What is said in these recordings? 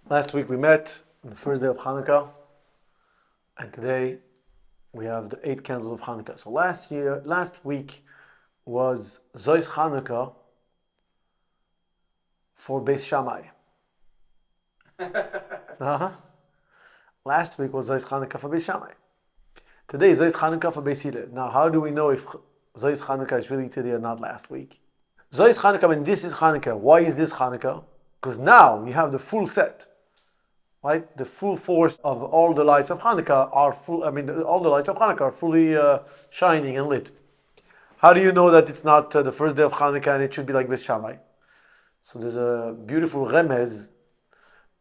Last week we met on the first day of Hanukkah, and today we have the 8 candles of Hanukkah. So last week was Zois Hanukkah for Beis Shammai. Last week was Zois Hanukkah for Beis Shammai. Today is Zois Hanukkah for Beis Hillel. Now, how do we know if Zois Hanukkah is really today or not last week? Zois Hanukkah, and this is Hanukkah. Why is this Hanukkah? Because now you have the full set. Right, the full force of all the lights of Hanukkah are full. All the lights of Hanukkah are fully shining and lit. How do you know that it's not the first day of Hanukkah and it should be like Beis Shammai? So there's a beautiful remez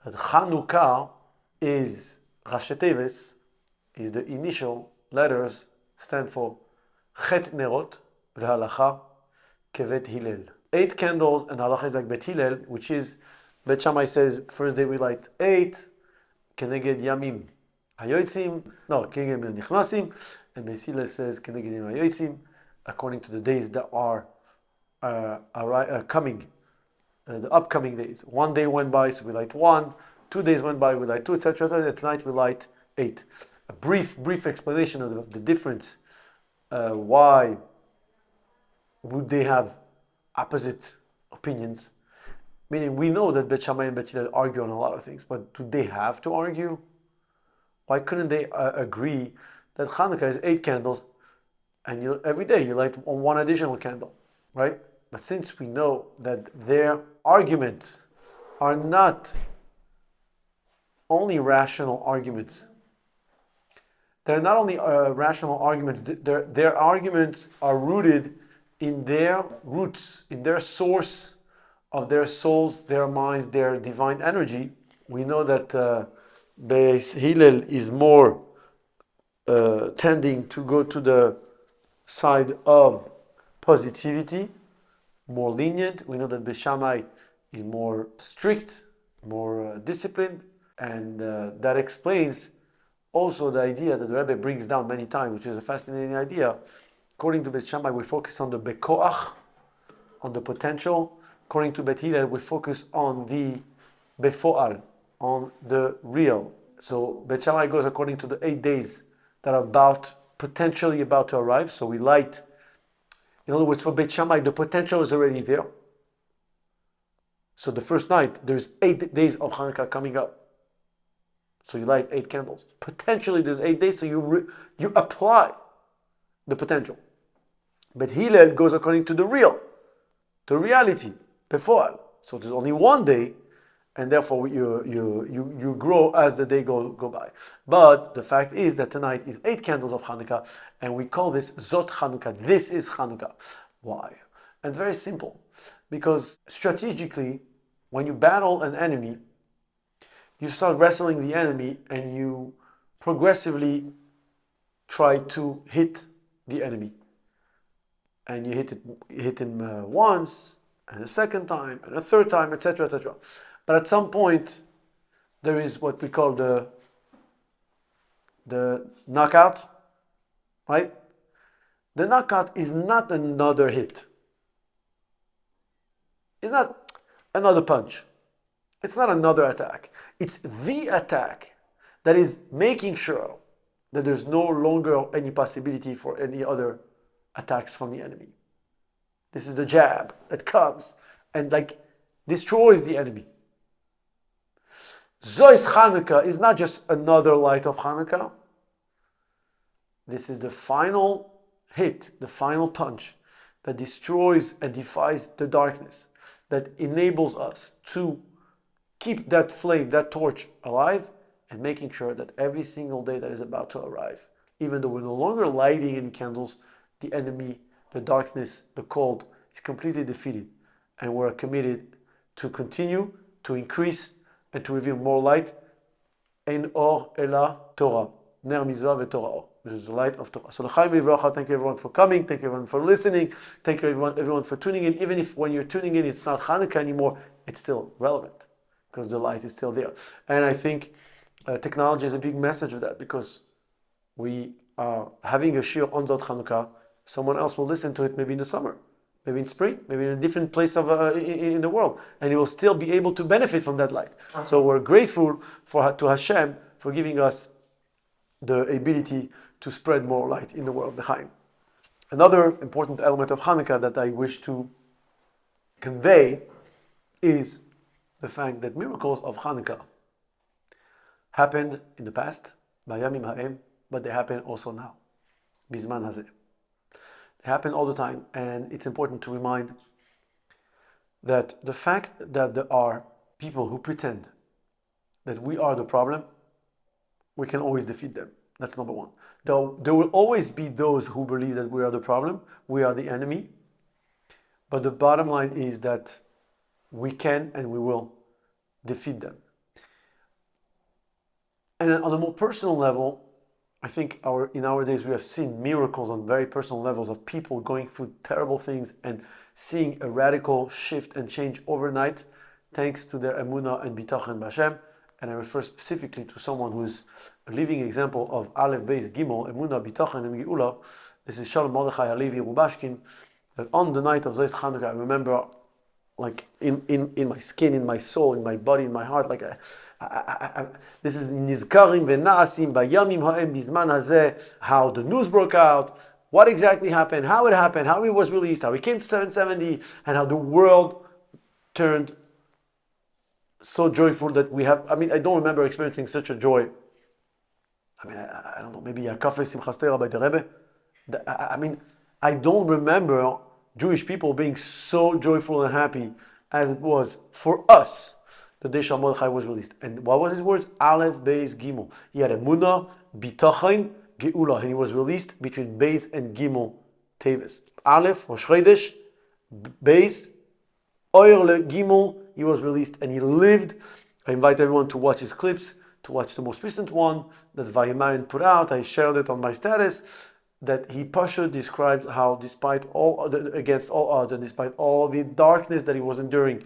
that Hanukkah is Rashi Teves, is the initial letters stand for Chet Nerot v'Halacha kevet Hillel. 8 candles and Halacha is like Bet Hillel, which is Bet Shammai says first day we light 8, Keneged Yamim Hayotzim, Keneged Yamim Nichnasim, and Beis Hillel says Keneged Yamim Hayotzim, according to the days that are coming, the upcoming days. 1 day went by, so we light 1, 2 days went by, we light 2, etc. And tonight we light 8. A brief explanation of the difference. Why would they have opposite opinions? Meaning, we know that Bet Shammai and Bet Hillel argue on a lot of things, but do they have to argue? Why couldn't they agree that Hanukkah is 8 candles, and every day you light 1 additional candle, right? But since we know that their arguments are not only rational arguments, they're not only rational arguments, their arguments are rooted in their roots, in their source of their souls, their minds, their divine energy. We know that Beis Hillel is more tending to go to the side of positivity, more lenient. We know that Beis Shammai is more strict, more disciplined, and that explains also the idea that the Rebbe brings down many times, which is a fascinating idea. According to Beis Shammai, we focus on the bekoach, on the potential. According to Bet Hillel, we focus on the befoal, on the real. So Bet Shammai goes according to the 8 days that are potentially about to arrive. So we light. In other words, for Bet Shammai, the potential is already there. So the first night, there's 8 days of Hanukkah coming up. So you light 8 candles. Potentially, there's 8 days, so you apply the potential. But Hillel goes according to the real, to reality, before. So there's only 1 day, and therefore you grow as the day go by. But the fact is that tonight is 8 candles of Hanukkah, and we call this Zot Hanukkah. This is Hanukkah. Why? And very simple. Because strategically, when you battle an enemy, you start wrestling the enemy and you progressively try to hit the enemy. And you hit him once, and a second time, and a third time, etc., etc. But at some point, there is what we call the knockout, right? The knockout is not another hit. It's not another punch. It's not another attack. It's the attack that is making sure that there's no longer any possibility for any other attacks from the enemy. This is the jab that comes and destroys the enemy. Zois Hanukkah is not just another light of Hanukkah. This is the final hit, the final punch that destroys and defies the darkness, that enables us to keep that flame, that torch alive, and making sure that every single day that is about to arrive, even though we're no longer lighting any candles, the enemy, the darkness, the cold is completely defeated. And we're committed to continue, to increase, and to reveal more light. Ein or ela Torah. Ner mizvah veTorah or. Which is the light of Torah. So l'chaim livracha, thank you everyone for coming, thank you everyone for listening, thank you everyone for tuning in. Even if when you're tuning in it's not Hanukkah anymore, it's still relevant because the light is still there. And I think technology is a big message of that, because we are having a shiur on Zot Hanukkah. Someone else will listen to it maybe in the summer. maybe in spring, maybe in a different place in the world, and he will still be able to benefit from that light. So we're grateful to Hashem for giving us the ability to spread more light in the world. L'chaim. Another important element of Hanukkah that I wish to convey is the fact that miracles of Hanukkah happened in the past, Bayamim Ha'em, but they happen also now, Bizman Hazeh. They happen all the time, and it's important to remind that the fact that there are people who pretend that we are the problem, we can always defeat them. That's number one. Though there will always be those who believe that we are the problem, we are the enemy, but the bottom line is that we can and we will defeat them. And on a more personal level, I think in our days we have seen miracles on very personal levels of people going through terrible things and seeing a radical shift and change overnight thanks to their emunah and bitachon b'Hashem. And I refer specifically to someone who is a living example of Aleph, Beis, Gimel, emunah, bitachon, and geula. This is Shalom Mordechai Halevi Rubashkin. That on the night of Zos Chanukah, I remember, like in my skin, in my soul, in my body, in my heart, like this is Nizkarim ve'na'asim bayamim ha'em bizman hazeh, how the news broke out, what exactly happened, how he was released, how he came to 770, and how the world turned so joyful that we have. I mean, I don't remember experiencing such a joy. I mean, I don't know, maybe Ya'akov Simchas Torah by the Rebbe. I mean, I don't remember Jewish people being so joyful and happy as it was for us the day Shal Mordechai was released. And what was his words? Aleph, Beis, Gimel. He had emunah, bitachon, geula, and he was released between Beis and Gimel Teves. Aleph, Rosh Chodesh, Beis, Oyer le Gimel, he was released and he lived. I invite everyone to watch his clips, to watch the most recent one that Vayimayan put out. I shared it on my status. That he Pasha described how despite against all odds and despite all the darkness that he was enduring,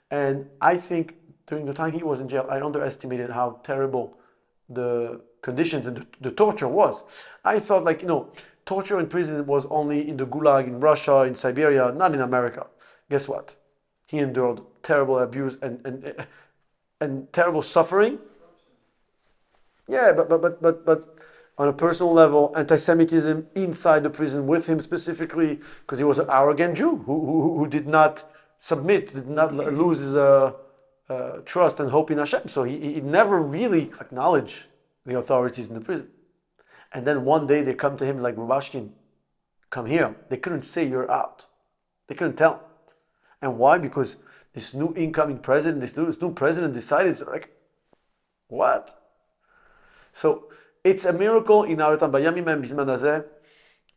and I think during the time he was in jail, I underestimated how terrible the conditions and the torture was. I thought torture in prison was only in the Gulag, in Russia, in Siberia, not in America. Guess what? He endured terrible abuse and terrible suffering. Yeah, but on a personal level, anti-Semitism inside the prison with him specifically, because he was an arrogant Jew who did not submit, did not lose his trust and hope in Hashem. So he never really acknowledged the authorities in the prison. And then one day they come to him like, Rubashkin, come here. They couldn't say you're out. They couldn't tell. And why? Because this new incoming president, this new president decided, it's like, what? So it's a miracle in our time.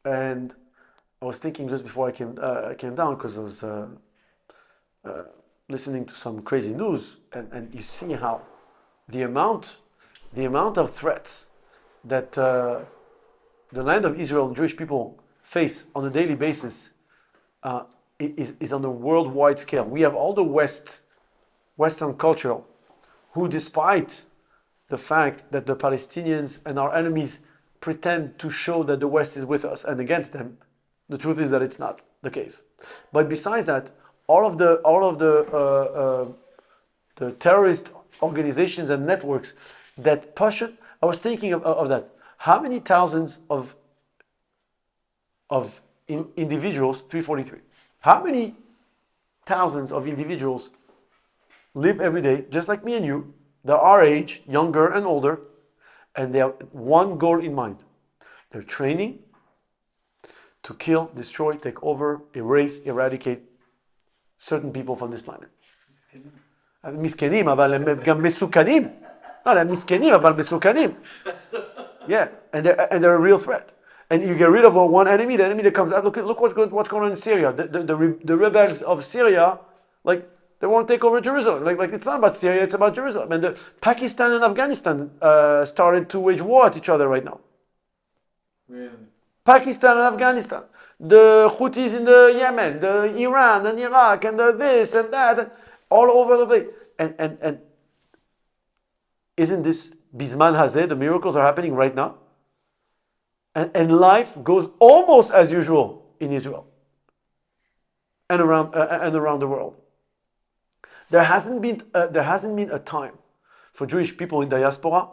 And I was thinking just before I came down, because I was listening to some crazy news, and you see how the amount of threats that the land of Israel and Jewish people face on a daily basis is on a worldwide scale. We have all the Western culture who, despite the fact that the Palestinians and our enemies pretend to show that the West is with us and against them, the truth is that it's not the case. But besides that, all of the terrorist organizations and networks that push it, I was thinking of that. How many thousands of individuals, 343, how many thousands of individuals live every day, just like me and you, they're our age, younger and older, and they have one goal in mind. They're training to kill, destroy, take over, erase, eradicate certain people from this planet. מסכנים, אבל הם גם מסוכנים. No, they're מסכנים, אבל מסוכנים. Yeah, and they're a real threat. And you get rid of one enemy, the enemy that comes out. Look what's going on in Syria. The rebels of Syria, like, they want to take over Jerusalem. Like it's not about Syria, it's about Jerusalem. And Pakistan and Afghanistan started to wage war at each other right now. Really? Pakistan and Afghanistan. The Houthis in the Yemen, the Iran and Iraq, and the this and that, and all over the place. And isn't this Bizman Hazeh? The miracles are happening right now. And life goes almost as usual in Israel. and around the world. There hasn't been a time for Jewish people in diaspora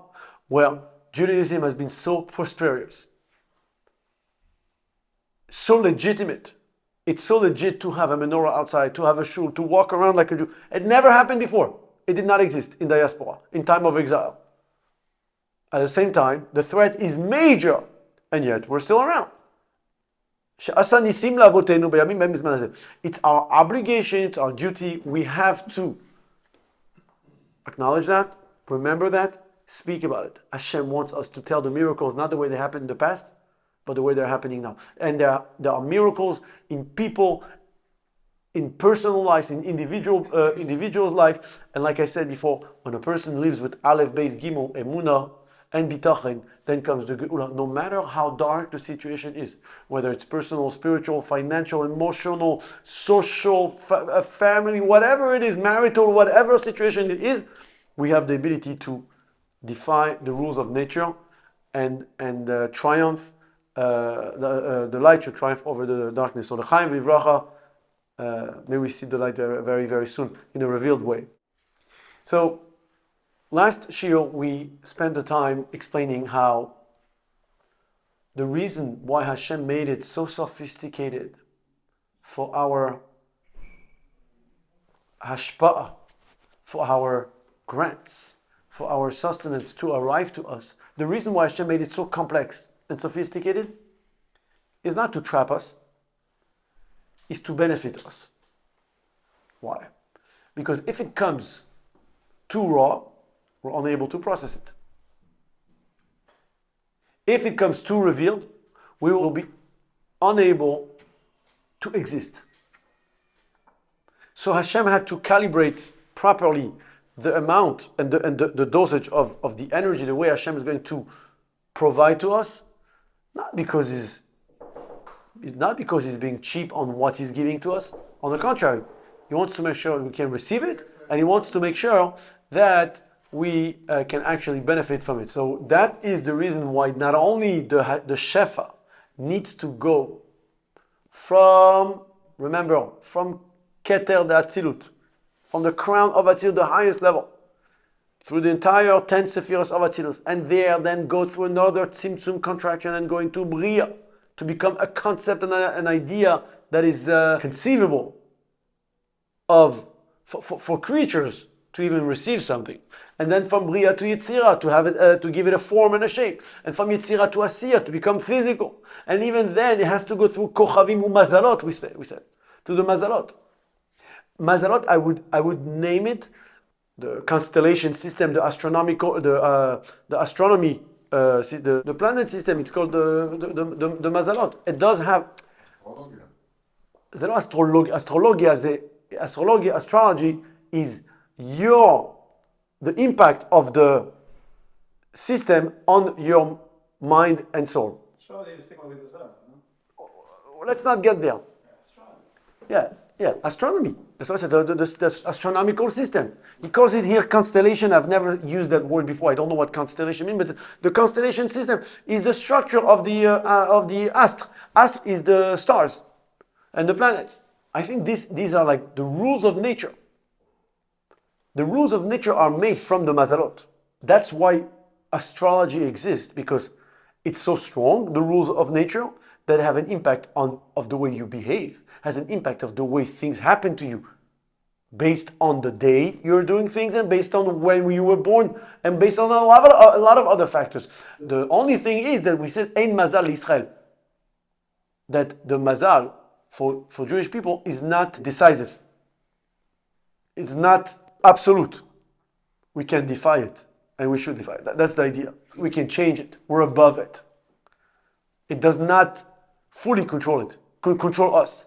where Judaism has been so prosperous, so legitimate. It's so legit to have a menorah outside, to have a shul, to walk around like a Jew. It never happened before. It did not exist in diaspora, in time of exile. At the same time, the threat is major, and yet we're still around. It's our obligation, it's our duty. We have to acknowledge that, remember that, speak about it. Hashem wants us to tell the miracles, not the way they happened in the past, but the way they're happening now. And there are miracles in people, in personal lives, in individual's life. And like I said before, when a person lives with Aleph, Beis, Gimel, Emunah, and Bitachon, then comes the Geula. No matter how dark the situation is, whether it's personal, spiritual, financial, emotional, social, family, whatever it is, marital, whatever situation it is, we have the ability to defy the rules of nature and triumph. The light should triumph over the darkness. So the Chaim Vivracha, may we see the light very, very soon in a revealed way. So, last shiur we spent the time explaining how the reason why Hashem made it so sophisticated for our hashpa'ah, for our grants, for our sustenance to arrive to us, the reason why Hashem made it so complex and sophisticated is not to trap us, is to benefit us. Why? Because if it comes too raw, we're unable to process it. If it comes too revealed, we will be unable to exist. So Hashem had to calibrate properly the amount and the dosage of the energy, the way Hashem is going to provide to us, not because he's being cheap on what he's giving to us. On the contrary, he wants to make sure we can receive it, and he wants to make sure that we can actually benefit from it. So that is the reason why not only the shefa needs to go from Keter de Atzilut, from the crown of Atzilut, the highest level, through the entire 10 Sephiros of Atzilus, and there then go through another Tzimtzum contraction and go into Bria, to become a concept and an idea that is conceivable for creatures to even receive something. And then from Bria to Yetzirah, to have it, to give it a form and a shape. And from Yetzirah to Asiyah, to become physical. And even then, it has to go through Kochavim u'Mazalot, we said, through the Mazalot. Mazalot, I would name it the constellation system, the astronomical, the astronomy, the planet system. It's called the Mazalot. It does have. Astrology is the impact of the system on your mind and soul. Let's not get there. Yeah, astronomy. That's what I said, the astronomical system. He calls it here constellation. I've never used that word before. I don't know what constellation means, but the constellation system is the structure of the astre. Astre is the stars and the planets. I think these are like the rules of nature. The rules of nature are made from the Mazalot. That's why astrology exists, because it's so strong, the rules of nature, that have an impact of the way you behave, has an impact of the way things happen to you, based on the day you're doing things and based on when you were born and based on a lot of other factors. The only thing is that we said, Ein Mazal Israel, that the Mazal for Jewish people is not decisive. It's not absolute. We can defy it, and we should defy it. That's the idea. We can change it. We're above it. It does not fully control us.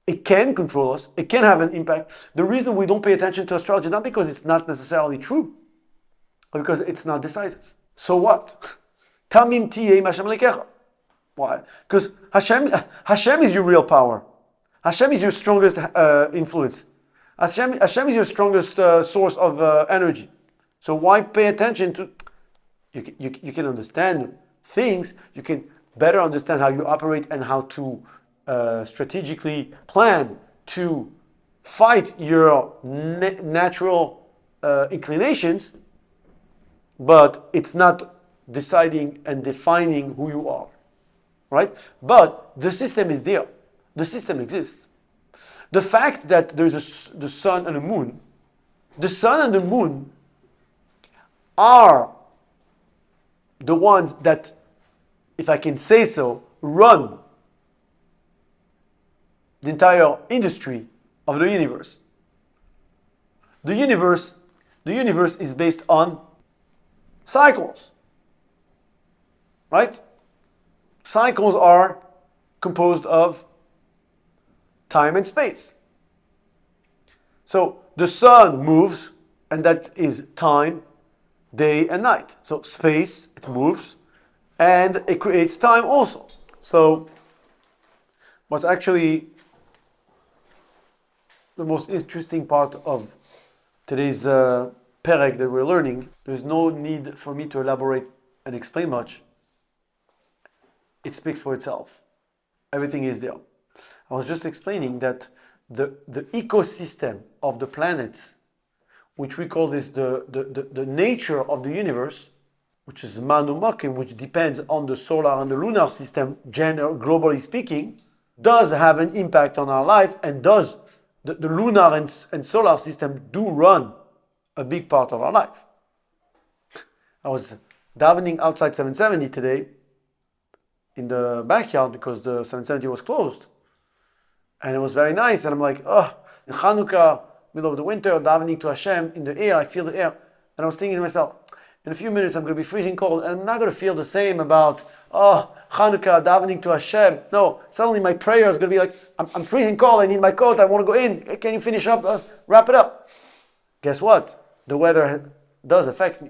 It can control us. It can have an impact. The reason we don't pay attention to astrology is not because it's not necessarily true, but because it's not decisive. So what? Tamim tiyeh Hashem lekecha. Why? Because Hashem is your real power. Hashem is your strongest influence. Hashem is your strongest source of energy. So why pay attention to? You can understand things. You can better understand how you operate and how to strategically plan to fight your natural inclinations, but it's not deciding and defining who you are, right? But the system is there. The system exists. The fact that there's the sun and the moon are the ones that, if I can say so, run the entire industry of the universe. The universe is based on cycles, right? Cycles are composed of time and space. So the sun moves, and that is time, day and night. So space, it moves, and it creates time also. So what's actually the most interesting part of today's perek that we're learning, there's no need for me to elaborate and explain much. It speaks for itself. Everything is there. I was just explaining that the ecosystem of the planet, which we call this the nature of the universe, which is Manu Makim, which depends on the solar and the lunar system, globally speaking, does have an impact on our life, and does the lunar and solar system do run a big part of our life. I was davening outside 770 today in the backyard because the 770 was closed. And it was very nice. And I'm like, in Hanukkah, middle of the winter, davening to Hashem in the air, I feel the air. And I was thinking to myself, in a few minutes I'm going to be freezing cold, and I'm not going to feel the same about, Hanukkah, davening to Hashem. No, suddenly my prayer is going to be like, I'm freezing cold, I need my coat, I want to go in. Can you finish up, wrap it up? Guess what? The weather does affect me.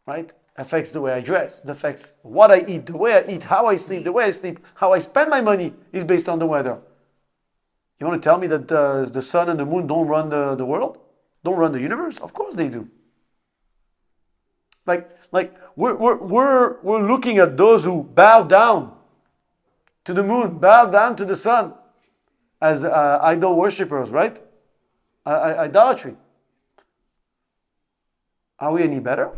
Right? Affects the way I dress. It affects what I eat, the way I eat, how I sleep, the way I sleep, how I spend my money is based on the weather. You want to tell me that the sun and the moon don't run the world? Don't run the universe? Of course they do. Like we're looking at those who bow down to the moon, bow down to the sun as idol worshippers, right? Idolatry. Are we any better?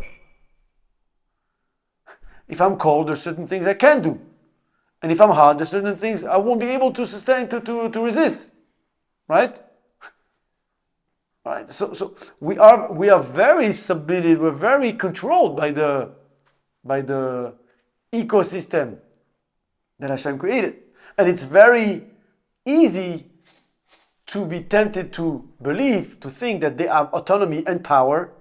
If I'm cold, there's certain things I can do. And if I'm hot, there's certain things I won't be able to sustain, to resist. Right? Right? So we are very submitted, we're very controlled by the ecosystem that Hashem created. And it's very easy to be tempted to believe, to think that they have autonomy and power,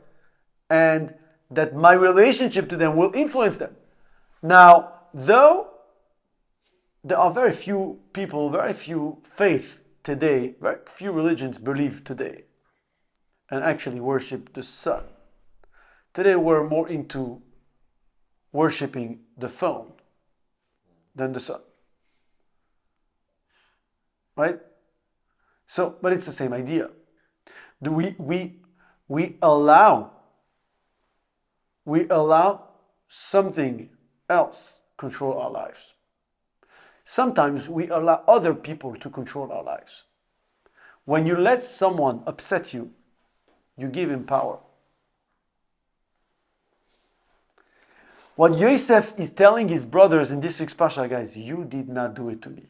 and that my relationship to them will influence them. Now, though there are very few people, very few faith today, very few religions believe today and actually worship the sun. Today we're more into worshiping the phone than the sun. Right? So, but it's the same idea. We allow something else control our lives. Sometimes we allow other people to control our lives. When you let someone upset you, you give him power. What Yosef is telling his brothers in this week's Pasha, guys, you did not do it to me.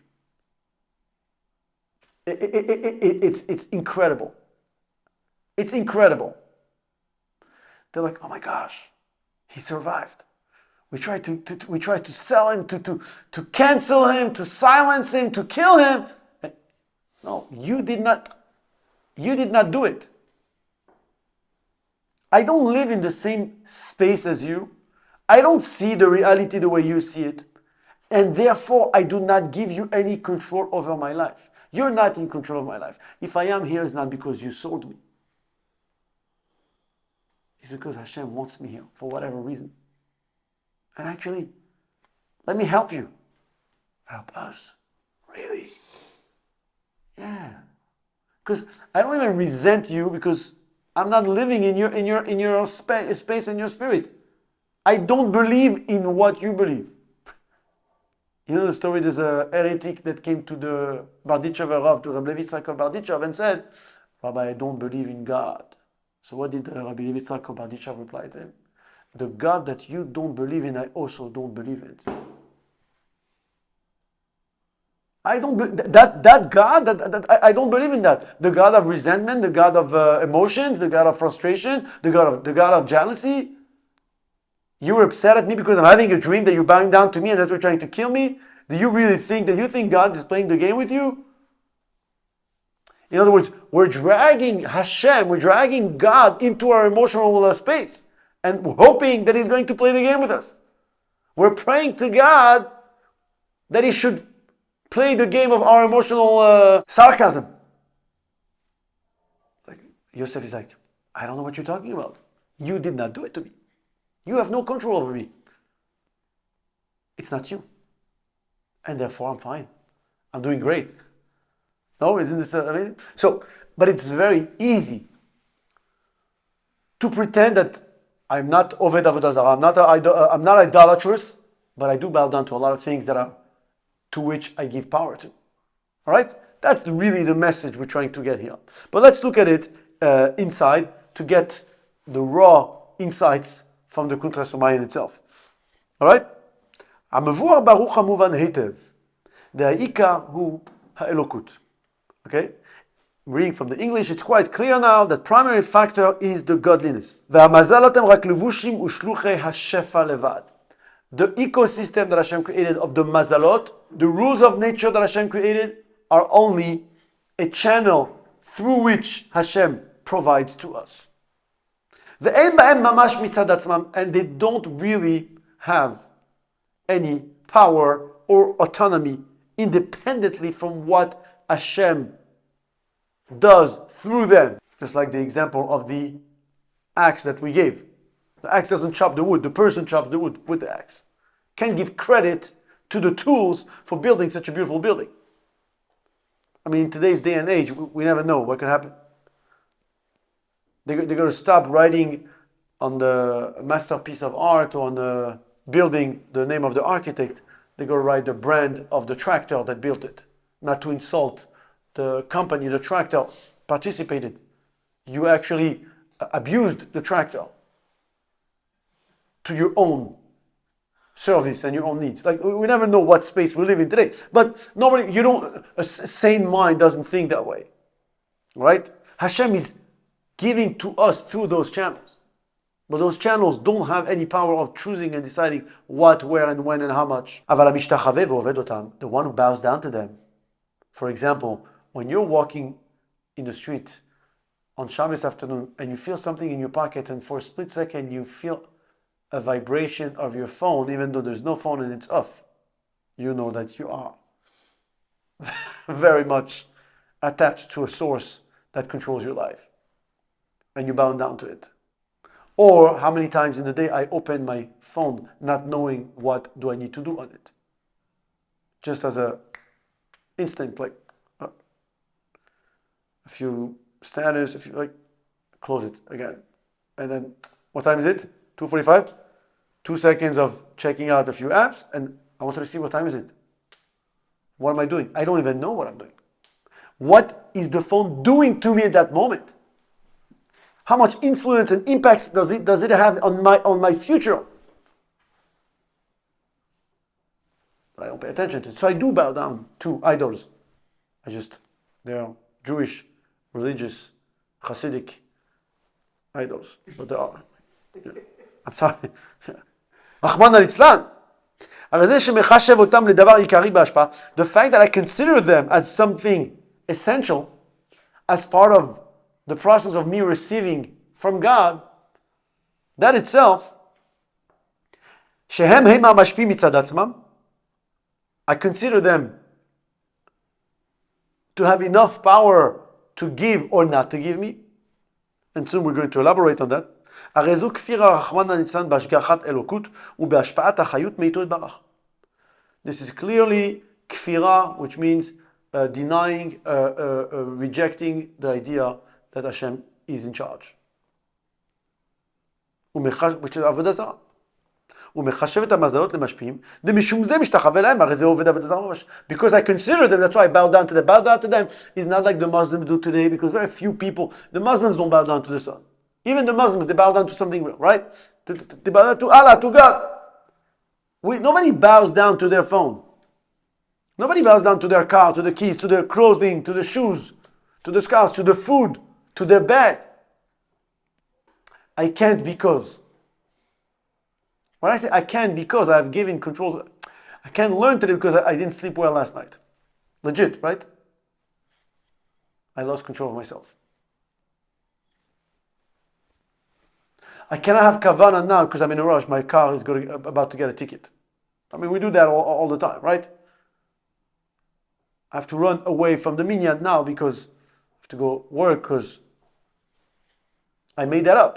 It's incredible. It's incredible. They're like, oh my gosh, he survived. We tried to sell him, to cancel him, to silence him, to kill him. No, you did not do it. I don't live in the same space as you. I don't see the reality the way you see it. And therefore, I do not give you any control over my life. You're not in control of my life. If I am here, it's not because you sold me. It's because Hashem wants me here for whatever reason. And actually, let me help you. Help us. Really? Yeah. Because I don't even resent you because I'm not living in your space and your spirit. I don't believe in what you believe. You know the story, there's a heretic that came to the Barditchev Rav, to Rabbi Levy Djian Barditchev, and said, Rabbi, I don't believe in God. So what did Rabbi Levy Djian Barditchev reply to him? The God that you don't believe in, I also don't believe in. I don't that God, I don't believe in that. The God of resentment, the God of emotions, the God of frustration, the God of jealousy. You're upset at me because I'm having a dream that you're bowing down to me and that you're trying to kill me? Do you really think that you think God is playing the game with you? In other words, we're dragging Hashem, we're dragging God into our emotional space and we're hoping that He's going to play the game with us. We're praying to God that He should play the game of our emotional sarcasm. Like Yosef is like, I don't know what you're talking about. You did not do it to me. You have no control over me. It's not you. And therefore I'm fine. I'm doing great. No, isn't this amazing? So, but it's very easy to pretend that I'm not Oved Avodah Zarah. I'm not idolatrous, but I do bow down to a lot of things to which I give power to. All right? That's really the message we're trying to get here. But let's look at it inside to get the raw insights from the Kuntres UMa'ayan itself. All right? המבואר ברוך המובן היטב, והעיקר הוא האלוקות. Okay? Reading from the English, it's quite clear now that primary factor is the godliness. והמזלות הם רק לבושים ושלוחי השפע לבד. The ecosystem that Hashem created of the mazalot, the rules of nature that Hashem created, are only a channel through which Hashem provides to us. ואין בהם ממש מצד עצמם, and they don't really have any power or autonomy independently from what Hashem does through them. Just like the example of the axe that we gave. The axe doesn't chop the wood, the person chops the wood with the axe. Can't give credit to the tools for building such a beautiful building. I mean, in today's day and age, we never know what can happen. They're going to stop writing on the masterpiece of art or on the building the name of the architect. They're going to write the brand of the tractor that built it. Not to insult the company the tractor participated. You actually abused the tractor to your own service and your own needs. Like, we never know what space we live in today. But normally, a sane mind doesn't think that way. Right? Hashem is giving to us through those channels. But those channels don't have any power of choosing and deciding what, where, and when, and how much. The one who bows down to them. For example, when you're walking in the street on Shabbos afternoon and you feel something in your pocket and for a split second you feel a vibration of your phone, even though there's no phone and it's off, you know that you are very much attached to a source that controls your life. And you bow down to it. Or how many times in the day I open my phone not knowing what do I need to do on it. Just as a instinct, like a few status, if you like, close it again. And then, what time is it? 2:45? 2 seconds of checking out a few apps, and I wanted to see what time is it. What am I doing? I don't even know what I'm doing. What is the phone doing to me at that moment? How much influence and impact does it have on my future? I don't pay attention to it. So I do bow down to idols. They're Jewish, religious, Hasidic idols. But they are. I'm sorry. רחמנא ליצלן. הרי זה שמחשב אותם לדבר עיקרי בהשפעה, the fact that I consider them as something essential, as part of the process of me receiving from God, that itself, שהם הם המשפיעים מצד עצמם, I consider them to have enough power to give or not to give me, and soon we're going to elaborate on that. הרי זו כפיר הרחמנא ליצלן בהשגחת אלוקות ובהשפעת החיות מאיתו יתברך. This is clearly kfira, which means denying, rejecting the idea that Hashem is in charge. which is avodah zarah. הוא מחשב את המזלות למשפיעים, דמשום זה משתחווה להם, הרי זה עובד עבודה זרה ממש. Because I consider them, that's why I bow down to them. Bow down to them is not like the Muslims do today, because very few people, the Muslims don't bow down to the sun. Even the Muslims, they bow down to something real, right? They bow down to Allah, to God. Nobody bows down to their phone. Nobody bows down to their car, to the keys, to their clothing, to the shoes, to the scarves, to the food, to their bed. I can't because. When I say I can't because I've given control, I can't learn today because I didn't sleep well last night. Legit, right? I lost control of myself. I cannot have kavana now because I'm in a rush. My car is about to get a ticket. I mean, we do that all the time, right? I have to run away from the minyan now because I have to go work because I made that up.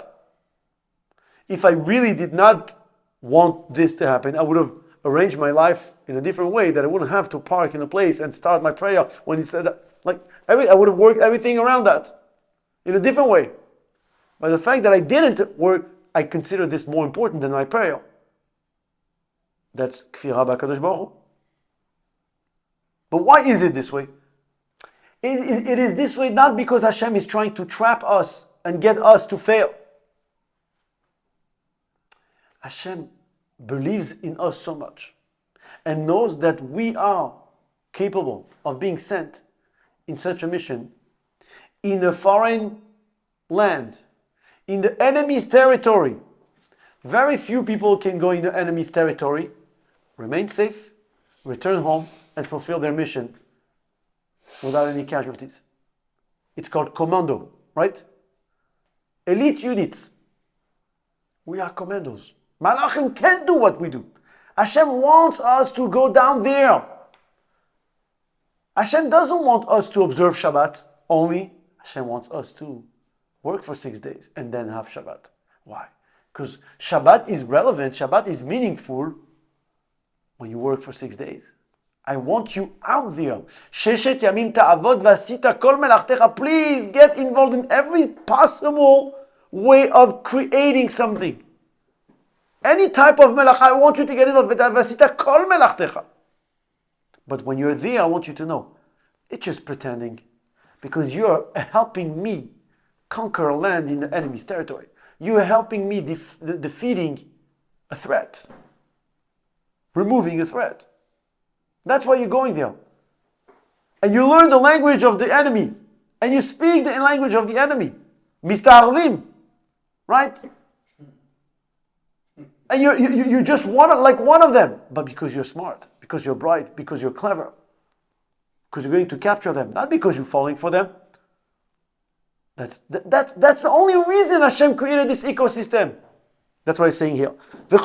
If I really did not want this to happen, I would have arranged my life in a different way, that I wouldn't have to park in a place and start my prayer when he said that. I would have worked everything around that in a different way. But the fact that I didn't work, I consider this more important than my prayer. That's kfirah b'Kadosh Baruch Hu. But why is it this way? It is this way not because Hashem is trying to trap us and get us to fail. Hashem believes in us so much and knows that we are capable of being sent in such a mission in a foreign land, in the enemy's territory. Very few people can go in the enemy's territory, remain safe, return home, and fulfill their mission without any casualties. It's called commando, right? Elite units. We are commandos. Malachim can't do what we do. Hashem wants us to go down there. Hashem doesn't want us to observe Shabbat only. Hashem wants us to work for 6 days and then have Shabbat. Why? Because Shabbat is relevant, Shabbat is meaningful when you work for 6 days. I want you out there. Sheshet yamim ta'avod v'asita kol melachtecha. Please get involved in every possible way of creating something. Any type of melacha, I want you to get involved. V'asita kol melachtecha. But when you're there, I want you to know, it's just pretending. Because you're helping me conquer a land in the enemy's territory. You're helping me defeating a threat. Removing a threat. That's why you're going there. And you learn the language of the enemy. And you speak the language of the enemy. Mista'arvim. Right? And you just want it like one of them. But because you're smart. Because you're bright. Because you're clever. Because you're going to capture them. Not because you're falling for them. That's the only reason Hashem created this ecosystem. That's what he's saying here. The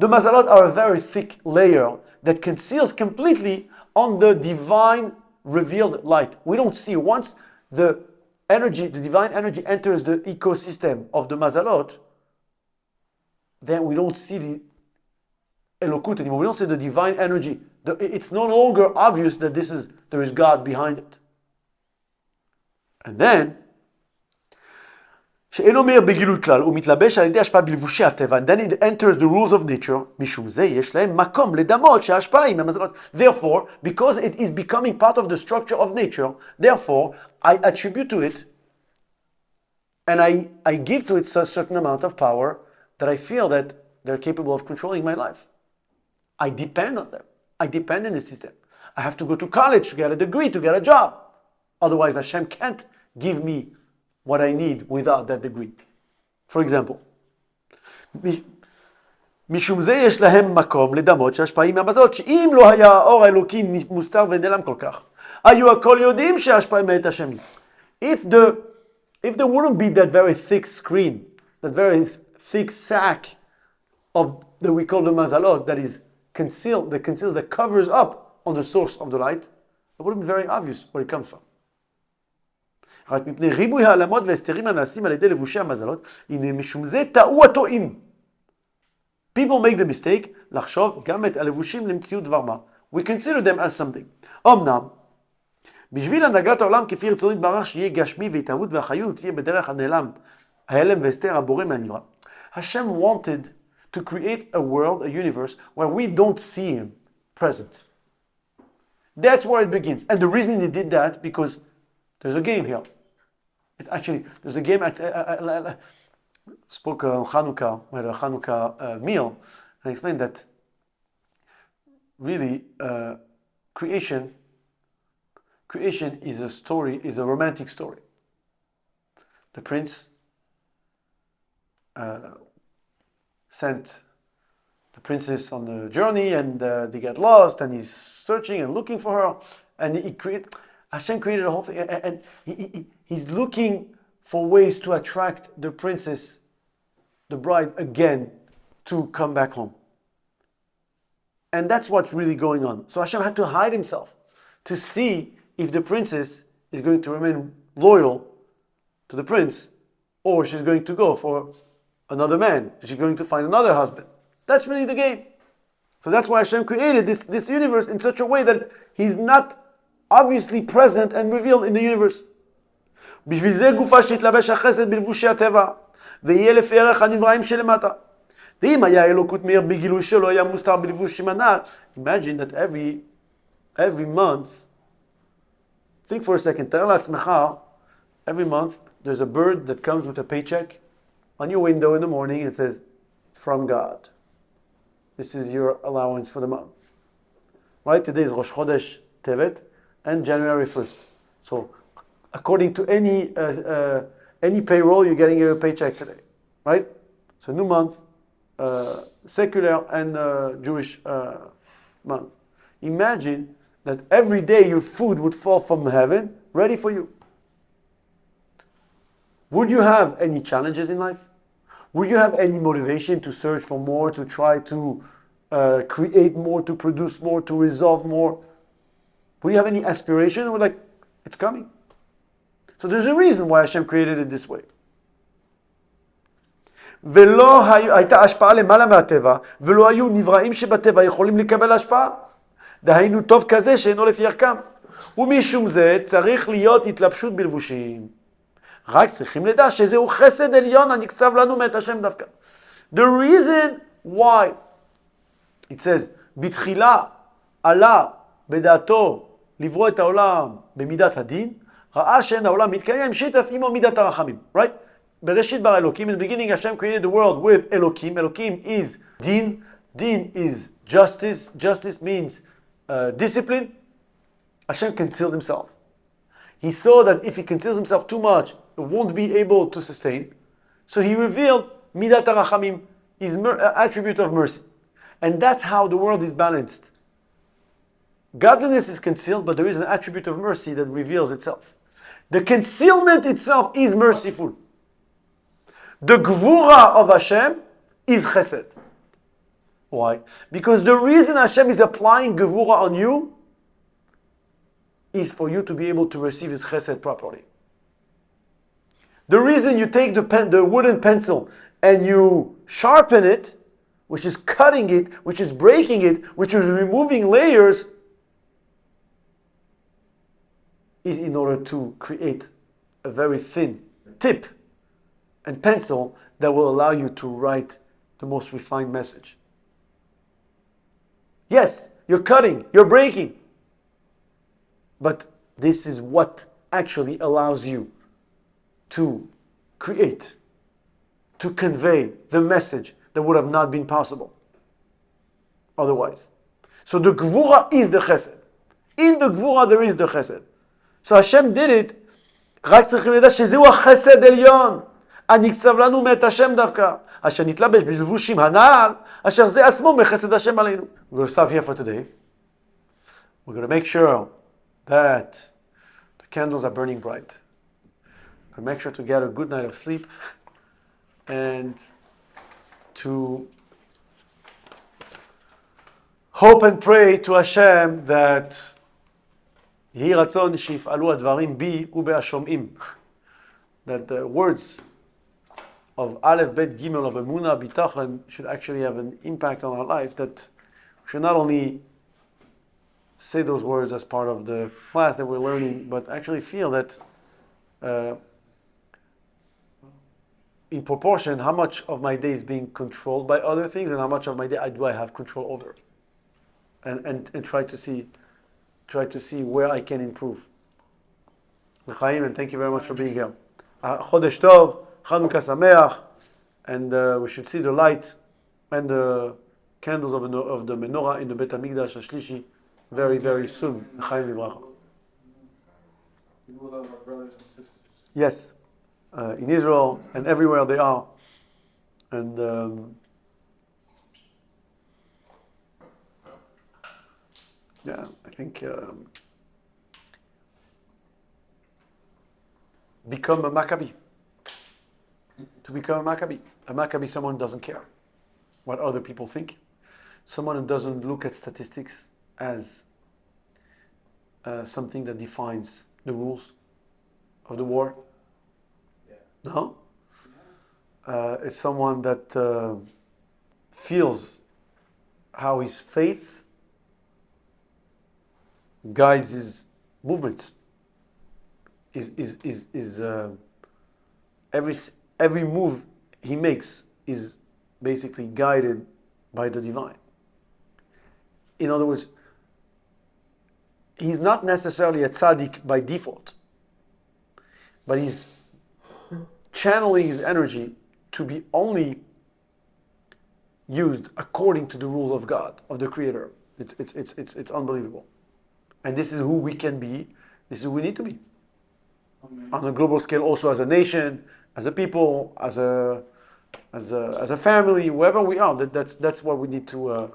mazalot are a very thick layer that conceals completely on the divine revealed light. We don't see. Once the divine energy enters the ecosystem of the mazalot, then we don't see the elokut anymore. We don't see the divine energy. It's no longer obvious that there is God behind it. And then, and then it enters the rules of nature. Therefore, because it is becoming part of the structure of nature, therefore, I attribute to it and I give to it a certain amount of power that I feel that they're capable of controlling my life. I depend on them. I depend on the system. I have to go to college to get a degree, to get a job. Otherwise, Hashem can't give me what I need without that degree. For example, משום זה יש להם מקום לדמות שהשפעים מהמזלות, שאם לא היה האור האלוקים מוסתר ונעלם כל כך, היו הכל יודעים שהשפעים מאת השם. If there wouldn't be that very thick screen, that very thick sack that we call the mazalot, that covers up on the source of the light, it wouldn't be very obvious where it comes from. רק מפני ריבוי העלמות והסתרים הנעשים על ידי לבושי המזלות, הנה משום זה טעו הטועים. People make the mistake לחשוב גם את הלבושים למציאות דבר מה. We consider them as something. אמנם, בשביל הנהגת העולם כפי רצונו יתברך שיהיה גשמי והתהוות והחיות תהיה בדרך הנעלם Hashem wanted to create a world, a universe, where we don't see Him present. That's where it begins. And the reason He did that, because there's a game here. It's actually, there's a game at, spoke on Hanukkah, we had a Hanukkah meal, and I explained that really creation is a story, is a romantic story. The prince sent the princess on the journey, and they get lost, and he's searching and looking for her, and Hashem created a whole thing, and he's looking for ways to attract the princess, the bride, again to come back home. And that's what's really going on. So Hashem had to hide Himself to see if the princess is going to remain loyal to the prince, or she's going to go for another man. She's going to find another husband. That's really the game. So that's why Hashem created this universe in such a way that He's not obviously present and revealed in the universe. בשביל זה גופה שהתלבש החסד בלבושי הטבע, ויהיה לפי ערך הנבראים שלמטה. ואם היה אלוקות מאיר בגילוי שלו, היה מוסתר בלבושים הנ"ל. Imagine that every month, think for a second, תאר לעצמך, every month there's a bird that comes with a paycheck on your window in the morning and says, from God. This is your allowance for the month. Right? Today is Rosh Chodesh Tevet and January 1st. So, according to any payroll, you're getting your paycheck today. Right? So, new month, secular and Jewish month. Imagine that every day your food would fall from heaven, ready for you. Would you have any challenges in life? Would you have any motivation to search for more, to try to create more, to produce more, to resolve more? Would you have any aspiration? Or like, it's coming. So there's a reason why Hashem created it this way. ולא הייתה השפעה למעלה מהטבע, ולא היו נבראים שבטבע יכולים לקבל השפעה. דהיינו טוב כזה שאינו לפי ערכם. ומשום זה צריך להיות התלבשות בלבושים. רק צריכים לדע שזהו חסד עליון הנקצב לנו מאת השם דווקא. The reason why it says, בתחילה עלה בדעתו לברוא את העולם במידת הדין, ראה שאין העולם מתקיים שיתף עמו מידת הרחמים. Right? בראשית בר אלוקים, in the beginning Hashem created the world with Elokim. Elokim is din. Din is justice. Justice means discipline. Hashem concealed Himself. He saw that if He conceals Himself too much, it won't be able to sustain. So He revealed Midat HaRachamim, His attribute of mercy. And that's how the world is balanced. Godliness is concealed, but there is an attribute of mercy that reveals itself. The concealment itself is merciful. The Gvura of Hashem is Chesed. Why? Because the reason Hashem is applying Gvura on you is for you to be able to receive His Chesed properly. The reason you take the wooden pencil and you sharpen it, which is cutting it, which is breaking it, which is removing layers, is in order to create a very thin tip and pencil that will allow you to write the most refined message. Yes, you're cutting, you're breaking, but this is what actually allows you to create, to convey the message that would have not been possible otherwise. So the Gvura is the Chesed. In the Gvura there is the Chesed. So Hashem did it, רק צריכים לדעת שזהו החסד עליון, הנקצב לנו מאת השם דווקא, אשר נתלבש בלבושים הנ"ל, אשר זה עצמו מחסד השם עלינו. We're going to stop here for today. We're going to make sure that the candles are burning bright. We're going to make sure to get a good night of sleep and to hope and pray to Hashem that יהי רצון שיפעלו הדברים בי ובהשומעים. That the words of Aleph, Bet, Gimel, of Emunah, Bitachon should actually have an impact on our life, that we should not only say those words as part of the class that we're learning, but actually feel that in proportion, how much of my day is being controlled by other things, and how much of my day do I have control over, and try to see where I can improve. L'chaim, and thank you very much for being here. Chodesh Tov, Chanukah Sameach, and we should see the light and the candles of the menorah in the Beit HaMikdash HaShlishi very, very soon. L'chaim Livracha. We love our brothers and sisters. Yes, in Israel and everywhere they are, and yeah, I think become a Maccabi. To become a Maccabi, someone who doesn't care what other people think, someone who doesn't look at statistics as something that defines the rules of the war. No? It's someone that feels how his faith guides his movements. Every move he makes is basically guided by the divine. In other words, he's not necessarily a tzaddik by default, but he's channeling his energy to be only used according to the rules of God, of the Creator. It's unbelievable. And this is who we can be. This is who we need to be. Amen. On a global scale, also as a nation, as a people, as a family, wherever we are. That's what we need to.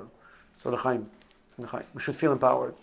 So l'chaim. We should feel empowered.